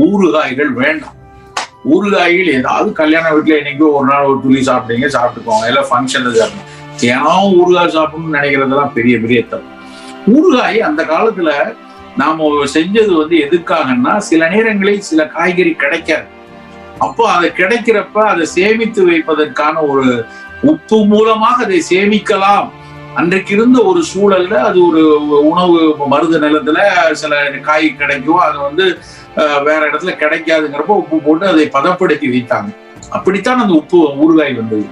ஊறுகாய்கள் வேண்டாம். ஊறுகாய்கள் ஏதாவது கல்யாண வீட்டுல இன்னைக்கு ஒரு நாள் ஒரு துளி சாப்பிட்டீங்க, சாப்பிட்டுக்கோங்க. எல்லாம் ஃபங்க்ஷன்ல சாப்பிடணும். தினம் ஊறுகாய் சாப்பிடணும்னு நினைக்கிறதெல்லாம் பெரிய பெரிய தப்பு. ஊறுகாய் அந்த காலத்துல நாம செஞ்சது எதுக்காகன்னா, சில நேரங்களில் சில காய்கறி கிடைக்காது. அப்போ அதை கிடைக்கிறப்ப அதை சேமித்து வைப்பதற்கான ஒரு உப்பு மூலமாக அதை சேமிக்கலாம். அன்றைக்கு இருந்த ஒரு சூழல்ல அது ஒரு உணவு மருத நிலத்துல சில காய் கிடைக்கும், அது வேற இடத்துல கிடைக்காதுங்கிறப்ப உப்பு போட்டு அதை பதப்படுத்தி வைத்தாங்க. அப்படித்தான் அந்த உப்பு ஊறுகாய் வந்தது.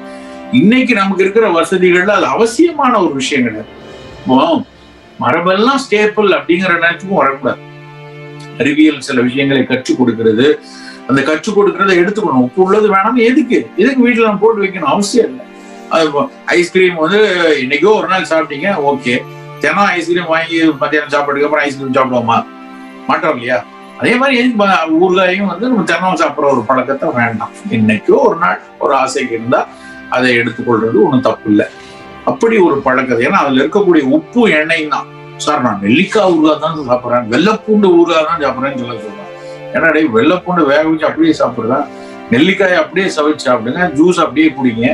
இன்னைக்கு நமக்கு இருக்கிற வசதிகள்ல அது அவசியமான ஒரு விஷயம் கிடையாது. மரபெல்லாம் ஸ்டேபிள் அப்படிங்கிற நேரத்துக்கும் வரக்கூடாது. அறிவியல் சில விஷயங்களை கற்றுக் கொடுக்கிறது, அந்த கற்றுக் கொடுக்கறத எடுத்துக்கணும். உப்பு உள்ளது வேணாம், எதுக்கு வீட்டுல நம்ம போட்டு வைக்கணும் அவசியம் இல்லை. ஐஸ்கிரீம் இன்னைக்கோ ஒரு நாள் சாப்பிட்டீங்க, ஓகே. தினம் ஐஸ்கிரீம் வாங்கி மத்தியானம் சாப்பிட்டதுக்கு அப்புறம் ஐஸ்கிரீம் சாப்பிடுவோமா? மாட்டோம் இல்லையா? அதே மாதிரி ஊறுகாயும் நம்ம தினம் சாப்பிட்ற ஒரு பழக்கத்தை வேண்டாம். இன்னைக்கோ ஒரு நாள் ஒரு ஆசைக்கு இருந்தா அதை எடுத்துக்கொள்றது ஒன்றும் தப்பு இல்லை. அப்படி ஒரு பழக்கத்தை, ஏன்னா அதுல இருக்கக்கூடிய உப்பு எண்ணெய் தான். சார் நான் நெல்லிக்காய் ஊறுகாய் தான் சாப்பிட்றேன், வெள்ளைப்பூண்டு ஊறுகாய் தான் சாப்பிட்றேன்னு சொல்றேன். ஏன்னா வெள்ளைப்பூண்டு வேக வச்சு அப்படியே சாப்பிடுறேன், நெல்லிக்காயை அப்படியே சமைச்சு சாப்பிடுங்க, ஜூஸ் அப்படியே குடிங்க.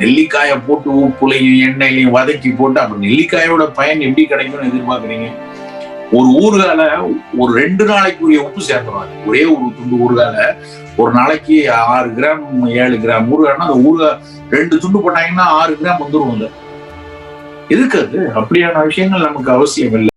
நெல்லிக்காயை போட்டு உப்புலையும் எண்ணெயிலையும் வதக்கி போட்டு அப்புறம் நெல்லிக்காயோட பயன் எப்படி கிடைக்கும்னு எதிர்பார்க்குறீங்க? ஒரு ஊறுகால ஒரு 2 நாளைக்குரிய உப்பு சேர்த்துருவாங்க. ஒரே ஒரு துண்டு ஊறுகால ஒரு நாளைக்கு 6 கிராம் 7 கிராம் ஊறுகாய்னா அந்த ஊறுகாய் 2 துண்டு போட்டாங்கன்னா 6 கிராம் வந்துருவாங்க. எதுக்கு அது? அப்படியான விஷயங்கள் நமக்கு அவசியம் இல்லை.